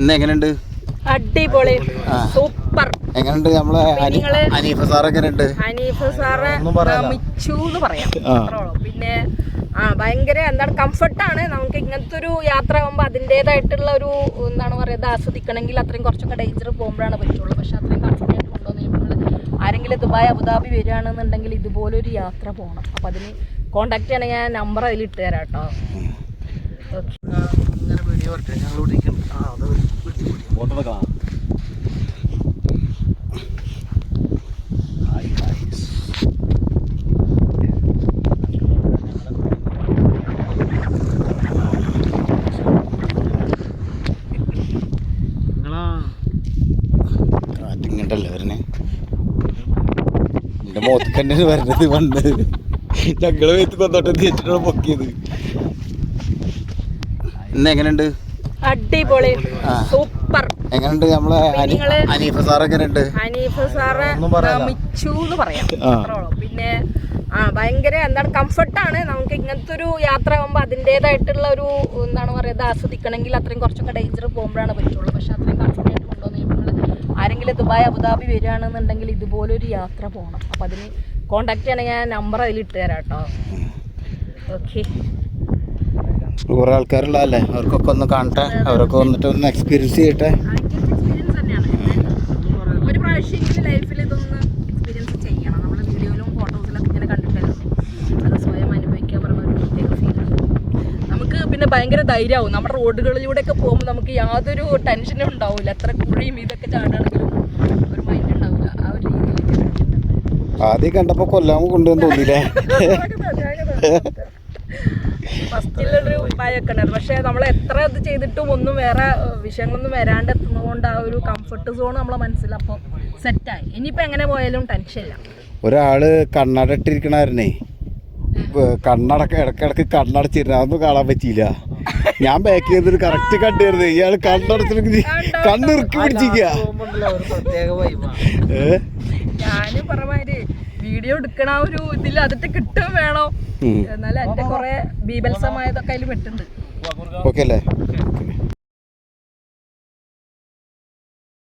എങ്ങനെയുണ്ട്? അടിപൊളി, സൂപ്പർ. എങ്ങനെയുണ്ട് നമ്മളെ ഹനീഫ സാർ? എങ്ങനെയുണ്ട് ഹനീഫ സാറ്? മിച്ചു എന്ന് പറയാം. പിന്നെ ഭയങ്കര എന്താണ്, കംഫർട്ടാണ്. നമുക്ക് ഇങ്ങനത്തെ ഒരു യാത്ര ആകുമ്പോൾ അതിൻ്റെതായിട്ടുള്ള ഒരു എന്താണ് പറയുക, ആസ്വദിക്കണമെങ്കിൽ അത്രയും കുറച്ചൊക്കെ ഡേഞ്ചർ പോകുമ്പോഴാണ് പറ്റുള്ളൂ. പക്ഷെ അത്രയും കംഫർട്ടായിട്ട് കൊണ്ടുവന്ന് ആരെങ്കിലും ദുബായ് അബുദാബി വരികയാണെന്നുണ്ടെങ്കിൽ ഇതുപോലൊരു യാത്ര പോകണം. അപ്പം അതിന് കോണ്ടാക്ട് ചെയ്യണമെങ്കിൽ ഞാൻ നമ്പർ അതിൽ ഇട്ട് തരാം കേട്ടോ. ഇങ്ങോട്ടല്ലേ വരണേ? എന്റെ മോത്തക്കന്നെ വരണത് വന്നത് ഞങ്ങള് വെച്ച് കൊന്നോട്ടെ തിരിച്ചിട്ടാണ് പൊക്കിയത്. എങ്ങനെയുണ്ട്? അടിപൊളി, സൂപ്പർ. എങ്ങനെയുണ്ട് നമ്മളെ ഹനീഫ സാർ? എങ്ങനെയുണ്ട്? ഹനീഫ സാറ് മിച്ചു എന്ന് പറയാം. പിന്നെ ഭയങ്കര എന്താണ്, കംഫർട്ടാണ്. നമുക്ക് ഇങ്ങനത്തെ ഒരു യാത്ര ആകുമ്പോൾ അതിൻ്റെതായിട്ടുള്ള ഒരു എന്താണ് പറയുക, ആസ്വദിക്കണമെങ്കിൽ അത്രയും കുറച്ചൊക്കെ ഡേഞ്ചർ പോകുമ്പോഴാണ് പറ്റുള്ളൂ. പക്ഷെ അത്രയും കംഫർട്ടായിട്ട് കൊണ്ടുവന്ന് ആരെങ്കിലും ദുബായ് അബുദാബി വരികയാണെന്നുണ്ടെങ്കിൽ ഇതുപോലൊരു യാത്ര പോകണം. അപ്പം അതിന് കോണ്ടാക്ട് ചെയ്യണമെങ്കിൽ ഞാൻ നമ്പർ അതിൽ ഇട്ട് തരാം കേട്ടോ. ഓക്കെ. കുറേ ആൾക്കാരുള്ളതല്ലേ, അവർക്കൊക്കെ ഒന്ന് കാണട്ടെ, അവരൊക്കെ വന്നിട്ട് ഒന്ന് എക്സ്പീരിയൻസ് ചെയ്യട്ടെ. എക്സ്പീരിയൻസ് തന്നെയാണ്. ഒരു പ്രാവശ്യമെങ്കിലും ലൈഫിൽ ഇതൊന്ന് എക്സ്പീരിയൻസ് ചെയ്യണം. നമ്മൾ വീഡിയോയിലും ഫോട്ടോസിലൊക്കെ ഇങ്ങനെ കണ്ടിട്ടല്ലോ, അത് സ്വയം അനുഭവിക്കാൻ പറയുന്ന ഒരു പ്രത്യേക ഫീലാണ്. നമുക്ക് പിന്നെ ഭയങ്കര ധൈര്യമാവും. നമ്മുടെ റോഡുകളിലൂടെയൊക്കെ പോകുമ്പോൾ നമുക്ക് യാതൊരു ടെൻഷനും ഉണ്ടാവില്ല. എത്ര കുഴിയും ഇതൊക്കെ ചാടാണെങ്കിലും ഒരു മൈൻഡ് ഉണ്ടാവില്ല. ആ ഒരു രീതിയിൽ ആദ്യം കണ്ടപ്പോൾ കൊല്ലാൻ കൊണ്ടുവന്ന് തോന്നിയില്ലേ? ഫസ്റ്റിലൊരു ഭയമൊക്കെ ഉണ്ടായിരുന്നു. പക്ഷെ നമ്മൾ എത്ര ഇത് ചെയ്തിട്ടും ഒന്നും വേറെ വിഷയങ്ങളൊന്നും വരാണ്ട് എത്തുന്നതുകൊണ്ട് ആ ഒരു കംഫർട്ട് സോൺ നമ്മളെ മനസ്സിലപ്പോൾ സെറ്റായി. ഇനിയിപ്പോൾ എങ്ങനെ പോയാലും ടെൻഷനില്ല. ഒരാള് കണ്ണട ഇട്ടിരിക്കണായിരുന്നേ, ഇടക്കിടക്ക് കണ്ണടച്ചിരുന്നു, അതൊന്നും കാണാൻ പറ്റിയില്ല. ഞാൻ ബാക്ക് ചെയ്തൊരു കറക്റ്റ് കണ്ടായിരുന്നു. ഇയാള് കണ്ണടച്ചിട്ട് കണ്ണിറുക്കി പിടിച്ചിരിക്കുക. ഞാനും പറഞ്ഞമാതിരി വീഡിയോ എടുക്കണ ഒരു ഇതിൽ അതിട്ട് കിട്ടുകയും വേണം. എന്നാലും എന്റെ കുറെ ബീഭത്സമായതൊക്കെ അതിൽ പെട്ടുണ്ട്. ഓക്കെ അല്ലേ?